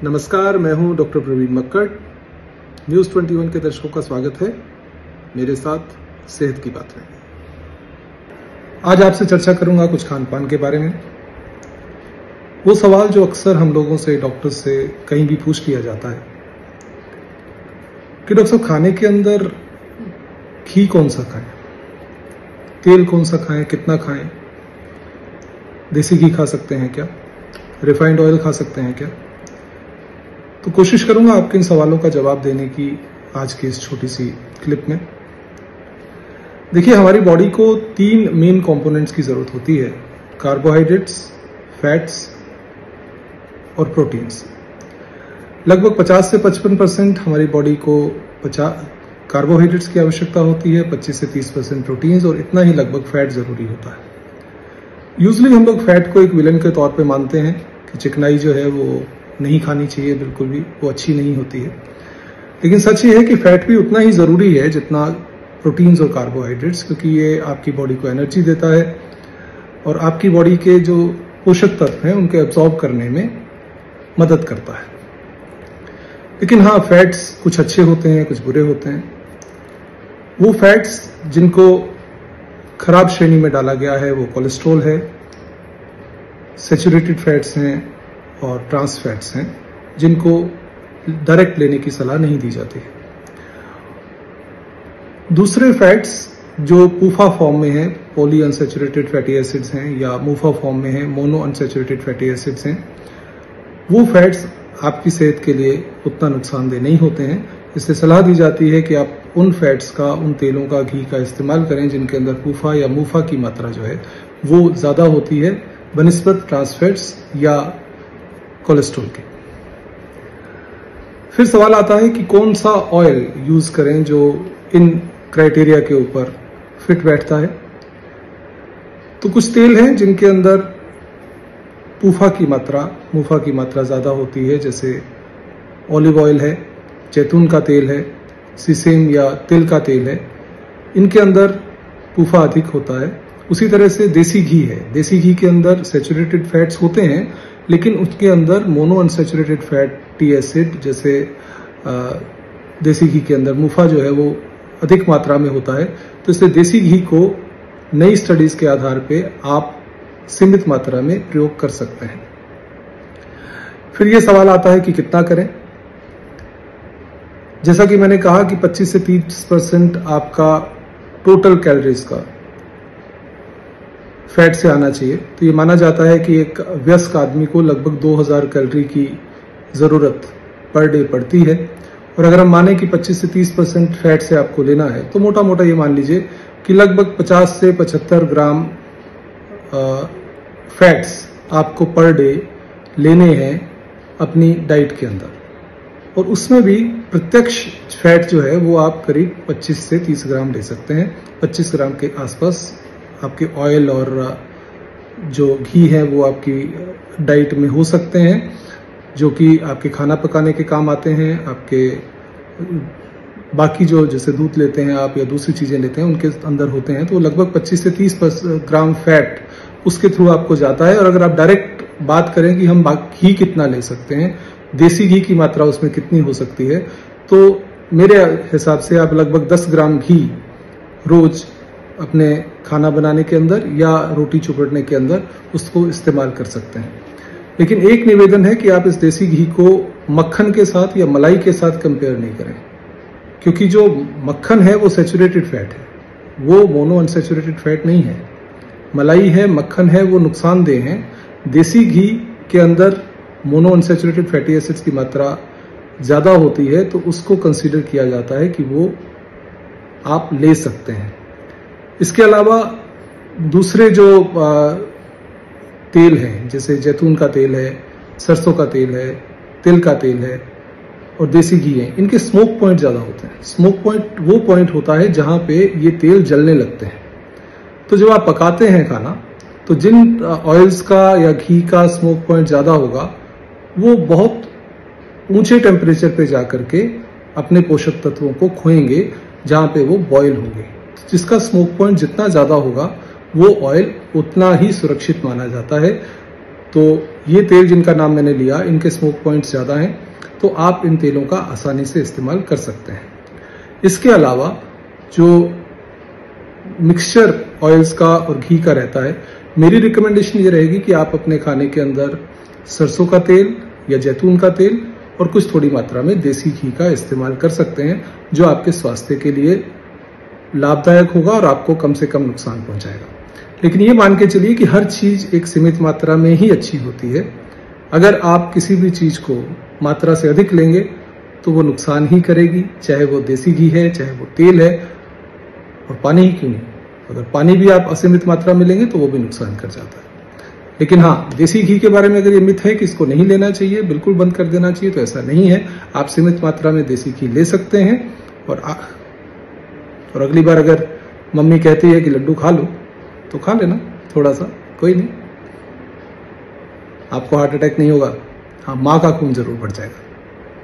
नमस्कार, मैं हूं डॉक्टर प्रवीण मक्कड़। न्यूज़ 21 के दर्शकों का स्वागत है मेरे साथ सेहत की बात में। आज आपसे चर्चा करूंगा कुछ खान पान के बारे में। वो सवाल जो अक्सर हम लोगों से, डॉक्टर से कहीं भी पूछ लिया जाता है कि डॉक्टर साहब, खाने के अंदर घी कौन सा खाएं, तेल कौन सा खाएं, कितना खाएं, देसी घी खा सकते हैं क्या, रिफाइंड ऑयल खा सकते हैं क्या। तो कोशिश करूंगा आपके इन सवालों का जवाब देने की आज की इस छोटी सी क्लिप में। देखिए, हमारी बॉडी को 3 मेन कंपोनेंट्स की जरूरत होती है: कार्बोहाइड्रेट्स, फैट्स और प्रोटीन्स। लगभग 50 से 55% हमारी बॉडी को कार्बोहाइड्रेट्स की आवश्यकता होती है, 25 से 30% प्रोटीन्स, और इतना ही लगभग फैट जरूरी होता है। यूजुअली हम लोग फैट को एक विलन के तौर पे मानते हैं कि चिकनाई जो है वो नहीं खानी चाहिए, बिल्कुल भी वो अच्छी नहीं होती है। लेकिन सच ये है कि फैट भी उतना ही जरूरी है जितना प्रोटीन्स और कार्बोहाइड्रेट्स, क्योंकि ये आपकी बॉडी को एनर्जी देता है और आपकी बॉडी के जो पोषक तत्व हैं उनके एब्जॉर्ब करने में मदद करता है। लेकिन हाँ, फैट्स कुछ अच्छे होते हैं, कुछ बुरे होते हैं। वो फैट्स जिनको खराब श्रेणी में डाला गया है वो कोलेस्ट्रॉल है, सैचुरेटेड फैट्स हैं और ट्रांस फैट्स हैं, जिनको डायरेक्ट लेने की सलाह नहीं दी जाती है। दूसरे फैट्स जो पूफा फॉर्म में हैं, पॉली अनसैचुरेटेड फैटी एसिड्स हैं, या मूफा फॉर्म में हैं, मोनो अनसैचुरेटेड फैटी एसिड्स हैं, वो फैट्स आपकी सेहत के लिए उतना नुकसानदेह नहीं होते हैं। इससे सलाह दी जाती है कि आप उन फैट्स का, उन तेलों का, घी का इस्तेमाल करें जिनके अंदर पूफा या मूफा की मात्रा जो है वो ज्यादा होती है बनिस्बत ट्रांस फैट्स या कोलेस्ट्रॉल के। फिर सवाल आता है कि कौन सा ऑयल यूज करें जो इन क्राइटेरिया के ऊपर फिट बैठता है। तो कुछ तेल हैं जिनके अंदर मूफा की मात्रा ज्यादा होती है, जैसे ऑलिव ऑयल है, जैतून का तेल है, सीसेम या तिल का तेल है, इनके अंदर पूफा अधिक होता है। उसी तरह से देसी घी है, देसी घी के अंदर सैचुरेटेड फैट्स होते हैं, लेकिन उसके अंदर मोनो अनसैचुरेटेड फैटी एसिड, जैसे देसी घी के अंदर मूफा जो है वो अधिक मात्रा में होता है। तो इससे देसी घी को नई स्टडीज के आधार पे आप सीमित मात्रा में प्रयोग कर सकते हैं। फिर ये सवाल आता है कि कितना करें। जैसा कि मैंने कहा कि 25 से 30% आपका टोटल कैलोरीज का फैट से आना चाहिए। तो ये माना जाता है कि एक वयस्क आदमी को लगभग 2000 कैलोरी की जरूरत पर डे पड़ती है। और अगर हम माने कि 25 से 30% फैट से आपको लेना है, तो मोटा मोटा ये मान लीजिए कि लगभग 50 से 75 ग्राम फैट्स आपको पर डे लेने हैं अपनी डाइट के अंदर। और उसमें भी प्रत्यक्ष फैट जो है वो आप करीब 25 से 30 ग्राम ले सकते हैं। 25 ग्राम के आसपास आपके ऑयल और जो घी है वो आपकी डाइट में हो सकते हैं, जो कि आपके खाना पकाने के काम आते हैं। आपके बाकी जो जैसे दूध लेते हैं आप या दूसरी चीजें लेते हैं उनके अंदर होते हैं, तो लगभग 25 से 30 ग्राम फैट उसके थ्रू आपको जाता है। और अगर आप डायरेक्ट बात करें कि हम घी कितना ले सकते हैं, देसी घी की मात्रा उसमें कितनी हो सकती है, तो मेरे हिसाब से आप लगभग 10 ग्राम घी रोज अपने खाना बनाने के अंदर या रोटी चुपड़ने के अंदर उसको इस्तेमाल कर सकते हैं। लेकिन एक निवेदन है कि आप इस देसी घी को मक्खन के साथ या मलाई के साथ कंपेयर नहीं करें, क्योंकि जो मक्खन है वो सैचुरेटेड फैट है, वो मोनो अनसैचुरेटेड फैट नहीं है। मलाई है, मक्खन है, वो नुकसानदेह है। देसी घी के अंदर मोनो अनसैचुरेटेड फैटी एसिड्स की मात्रा ज्यादा होती है, तो उसको कंसीडर किया जाता है कि वो आप ले सकते हैं। इसके अलावा दूसरे जो तेल हैं, जैसे जैतून का तेल है, सरसों का तेल है, तिल का तेल है और देसी घी है, इनके स्मोक पॉइंट ज्यादा होते हैं। स्मोक पॉइंट वो पॉइंट होता है जहां पे ये तेल जलने लगते हैं। तो जब आप पकाते हैं खाना, तो जिन ऑयल्स का या घी का स्मोक पॉइंट ज्यादा होगा वो बहुत ऊंचे टेम्परेचर पे जाकर के अपने पोषक तत्वों को खोएंगे जहां पे वो बॉयल होंगे। जिसका स्मोक पॉइंट जितना ज्यादा होगा वो ऑयल उतना ही सुरक्षित माना जाता है। तो ये तेल जिनका नाम मैंने लिया, इनके स्मोक पॉइंट्स ज़्यादा हैं, तो आप इन तेलों का आसानी से इस्तेमाल कर सकते हैं। इसके अलावा जो मिक्सचर ऑयल्स का और घी का रहता है, मेरी रिकमेंडेशन ये रहेगी कि आप अपने खाने के अंदर सरसों का तेल या जैतून का तेल और कुछ थोड़ी मात्रा में देसी घी का इस्तेमाल कर सकते हैं, जो आपके स्वास्थ्य के लिए लाभदायक होगा और आपको कम से कम नुकसान पहुंचाएगा। लेकिन ये मान के चलिए कि हर चीज एक सीमित मात्रा में ही अच्छी होती है। अगर आप किसी भी चीज को मात्रा से अधिक लेंगे तो वो नुकसान ही करेगी, चाहे वो देसी घी है, चाहे वो तेल है, और पानी ही क्यों नहीं। अगर पानी भी आप असीमित मात्रा में लेंगे तो वो भी नुकसान कर जाता है। लेकिन हाँ, देसी घी के बारे में अगर ये मिथ है कि इसको नहीं लेना चाहिए, बिल्कुल बंद कर देना चाहिए, तो ऐसा नहीं है। आप सीमित मात्रा में देसी घी ले सकते हैं। और अगली बार अगर मम्मी कहती है कि लड्डू खा लो तो खा लेना थोड़ा सा, कोई नहीं, आपको हार्ट अटैक नहीं होगा। हाँ, माँ का खून जरूर बढ़ जाएगा।